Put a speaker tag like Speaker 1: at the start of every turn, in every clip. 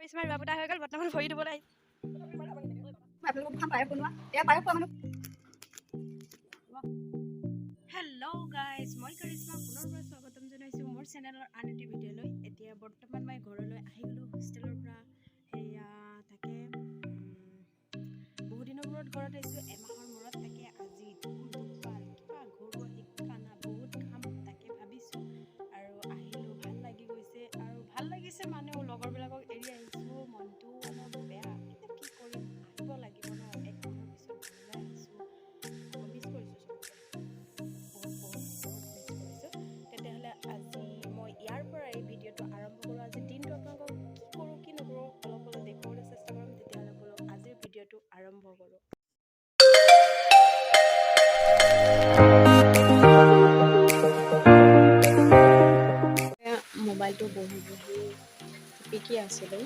Speaker 1: গাইছ মাৰ বাপুটা হৈ গ'ল বৰ্তমান ভৰি দিবলৈ আহি হেল্ল' গাইজ মই কৰিশ্মা পুনৰবাৰ স্বাগতম জনাইছোঁ মোৰ চেনেলৰ আন এটি ভিডিঅ'লৈ। এতিয়া বৰ্তমান মই ঘৰলৈ আহি গ'লোঁ হোষ্টেলৰ পৰা। সেয়া তাকে বহুদিনৰ মূৰত ঘৰত আহিছোঁ, এমাহৰ মূৰত। তাকে আজি দুপাল কিবা ঘৰুৱা খানা বহুত খাম তাকে ভাবিছোঁ আৰু আহিলোঁ। ভাল লাগি গৈছে আৰু ভাল লাগিছে মানেও লগৰবিলাকক এৰি আহিছোঁ, মনটো অলপ বেয়া, কিন্তু কি কৰিম, আহিব লাগিব ন। এক মাহৰ পিছত ঘৰলৈ আহিছোঁ, মিছ কৰিছোঁ চবকে, বহুত মিছ কৰিছোঁ। তেতিয়াহ'লে আজি মই ইয়াৰ পৰা এই ভিডিঅ'টো আৰম্ভ কৰোঁ। আজি দিনটো আপোনালোকক কি কৰোঁ কি নকৰোঁ অলপ দেখুৱাবলৈ চেষ্টা কৰিম। তেতিয়াহ'লে ব'লক আজিৰ ভিডিঅ'টো আৰম্ভ কৰোঁ। মোবাইলটো বহি পিকি আছিলোঁ,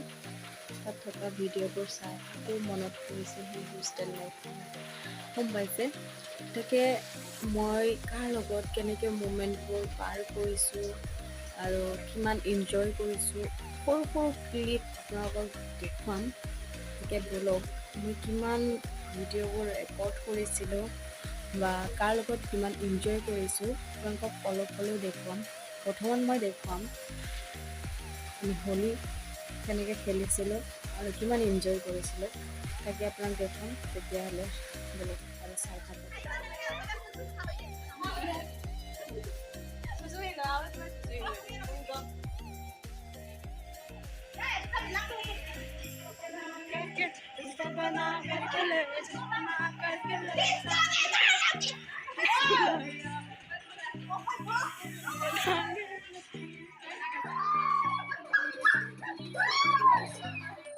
Speaker 1: তাত থকা ভিডিঅ'বোৰ চাই আকৌ মনত পৰিছে সেই হোষ্টেল লাইফখন গম পাইছে। তাকে মই কাৰ লগত কেনেকৈ মুমেণ্টবোৰ পাৰ কৰিছোঁ আৰু কিমান এনজয় কৰিছোঁ, সৰু সৰু ক্লিপ আপোনালোকক দেখুৱাম। তাকে ব'লক, মই কিমান ভিডিঅ'বোৰ ৰেকৰ্ড কৰিছিলোঁ বা কাৰ লগত কিমান এনজয় কৰিছোঁ আপোনালোকক অলপ হ'লেও দেখুৱাম। প্ৰথমত মই দেখুৱাম আমি হোলী কেনেকৈ খেলিছিলোঁ আৰু কিমান এনজয় কৰিছিলোঁ, তাকে আপোনাক দেখুৱাম। তেতিয়াহ'লে বেলেগ আৰু চাই থাকক।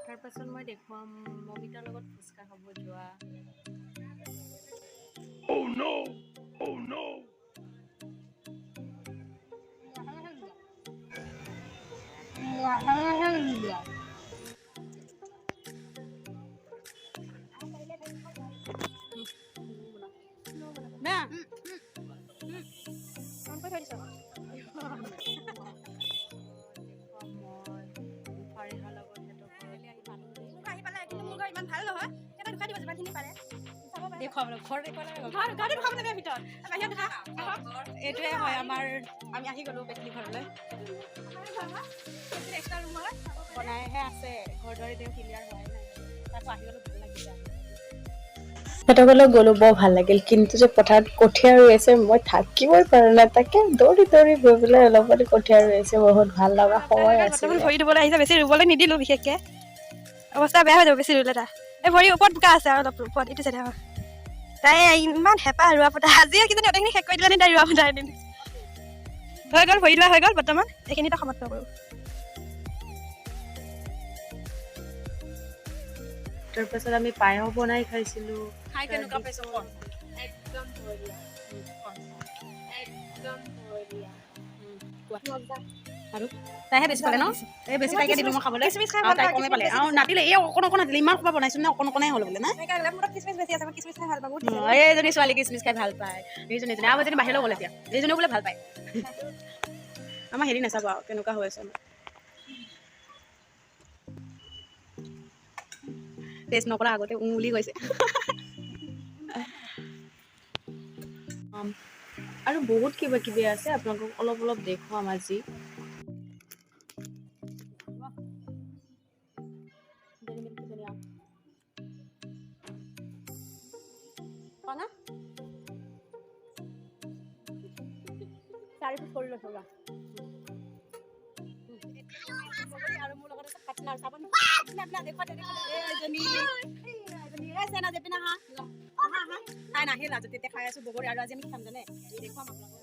Speaker 1: তাৰপাছত মই দেখুৱাম মমিতাৰ লগত ফুচকা খাব যোৱা। Oh no! Oh no! এইটোৱে হয় আমাৰ, আমি আহি গ'লো বেটলি ঘৰলৈ। বনাইহে আছে, ঘৰ দৰে তেওঁ ক্লিয়াৰ হোৱাই নাই। তাৰপৰা আহি গ'লো, ভাল লাগিছে। সিহঁতকলৈ গ'লোঁ, বৰ ভাল লাগিল, কিন্তু যে পথাৰত কঠীয়া ৰুই আছে মই থাকিবই পৰা নাই। তাকে দৌৰি গৈ পেলাই অলপ কঠীয়া ৰুই আছে, বহুত ভাল লগা সময় আছে। ভৰি দিবলৈ আহিছে, বেছি ৰুবলৈ নিদিলোঁ বিশেষকৈ, অৱস্থা বেয়া হৈ যাব বেছি ৰুলে। এই ভৰি ওপৰত বোকা আছে আৰু অলপ ওপৰত এইটো চাইডে। তাই ইমান হেঁপাহ ৰোৱা পোতা, আজিও কিজানি গোটেইখিনি শেষ কৰি দিলে নি তাই ৰোৱা পোতা এদিন। হৈ গ'ল, ভৰি দোৱা হৈ গ'ল, বৰ্তমান এইখিনিতে সমাপ্ত কৰোঁ। তাৰপাছত আমি পায়স বনাই খাইছিলোঁ। খাই কেনেকুৱা পাইছোঁ? একদম বঢ়িয়া, একদম বঢ়িয়া। আৰু তাইহে বেছি পালে ন? এই বেছি তাইকে দিলোঁ মই খাবলৈ, আৰু তাই কমেই পালে। আৰু নাতিলে, এই অকণ নাতিলে, ইমান সোপা বনাইছোঁ নে অকণে হ'ল বোলে না। এইজনী ছোৱালী কিচমিচ খাই ভাল পায়, এইজনী আৰু এজনী বাহিৰলৈ গ'ল এতিয়া, এইজনীও বোলে ভাল পায়। আমাৰ হেৰি নাচাব আৰু কেনেকুৱা হৈ আছে। টেষ্ট নকৰা আগতে উঙুলি গৈছে। আৰু বহুত কিবা কিবি আছে, আপোনালোকক অলপ দেখুৱাম আজি। কৰি লৈছো আৰু মোৰ লগত পাৰ্টনাৰ চাব নি তাই নাহিল আজি, তেতিয়া খাই আছো বগৰী। আৰু আজি আমি খাম জানে, দেখুৱাম আপোনালোকক।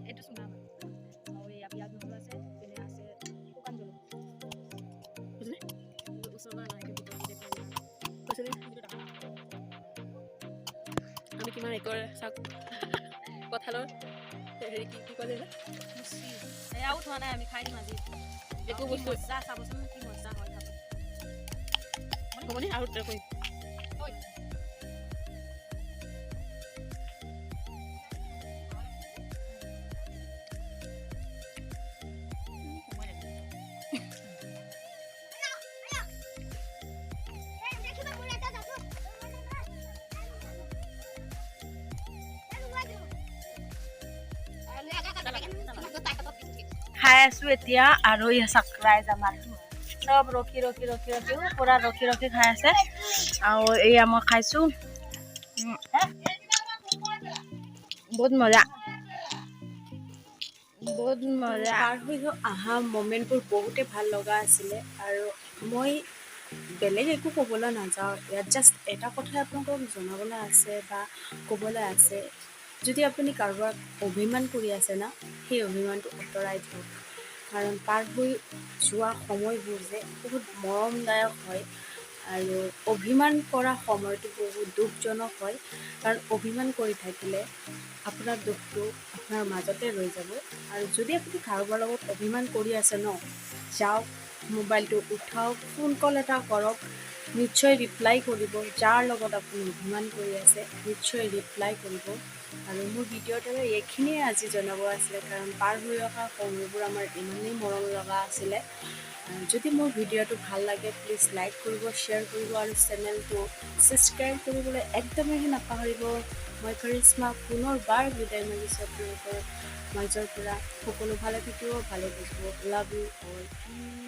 Speaker 1: এইটো চুঙা আৰু এয়া পিঁয়াজ নহৰু আছে, পিনে আছে শুকান জলকীয়া, ওচৰৰ আমি কিমান একৰ চাওক কঁঠালৰ হেৰি কি কয় যে এয়াও থোৱা নাই, আমি খাই দিম আজি। একো বস্তু চাবচোন কি মজা হয় খাব। হ'বনি আৰু কৰিম।
Speaker 2: খাই আছো এতিয়া আৰু এই চাকৰাই আমাৰ চব ৰখি পুৰা ৰখি খাই আছে আৰু এয়া মই খাইছো বহুত মজা
Speaker 1: পাৰ হৈ অহা মমেণ্টবোৰ বহুতে ভাল লগা আছিলে আৰু মই বেলেগ একো ক'বলৈ নাযাওঁ ইয়াত জাষ্ট এটা কথাই আপোনালোকক জনাবলৈ আছে বা ক'বলৈ আছে যদি আপুনি কাৰোবাক অভিমান কৰি আছে না সেই অভিমানটো আঁতৰাই দিয়ক কাৰণ পাৰ হৈ যোৱা সময়বোৰ যে বহুত মৰমদায়ক হয় আৰু অভিমান কৰা সময়টো বহুত দুখজনক হয় কাৰণ অভিমান কৰি থাকিলে আপোনাৰ দুখটো আপোনাৰ মাজতে ৰৈ যাব আৰু যদি আপুনি কাৰোবাৰ লগত অভিমান কৰি আছে ন যাওক মোবাইলটো উঠাওক ফোন কল এটা কৰক নিশ্চয় ৰিপ্লাই কৰিব যাৰ লগত আপুনি অভিমান কৰি আছে নিশ্চয় ৰিপ্লাই কৰিব আৰু মোৰ ভিডিঅ'ৰ দ্বাৰা এইখিনিয়ে আজি জনাব আছিলে কাৰণ পাৰ হৈ অহা সময়বোৰ আমাৰ ইমানেই মৰম লগা আছিলে যদি মোৰ ভিডিঅ'টো ভাল লাগে প্লিজ লাইক কৰিব শ্বেয়াৰ কৰিব আৰু চেনেলটো ছাবস্ক্ৰাইব কৰিবলৈ একদমেই নাপাহৰিব মই কৰিশ্মা পুনৰবাৰ বিদায় মাগিছোঁ আপোনালোকৰ মাজৰ পৰা সকলো ভালে থাকিব ভালে থাকিব লাভ ইউ অল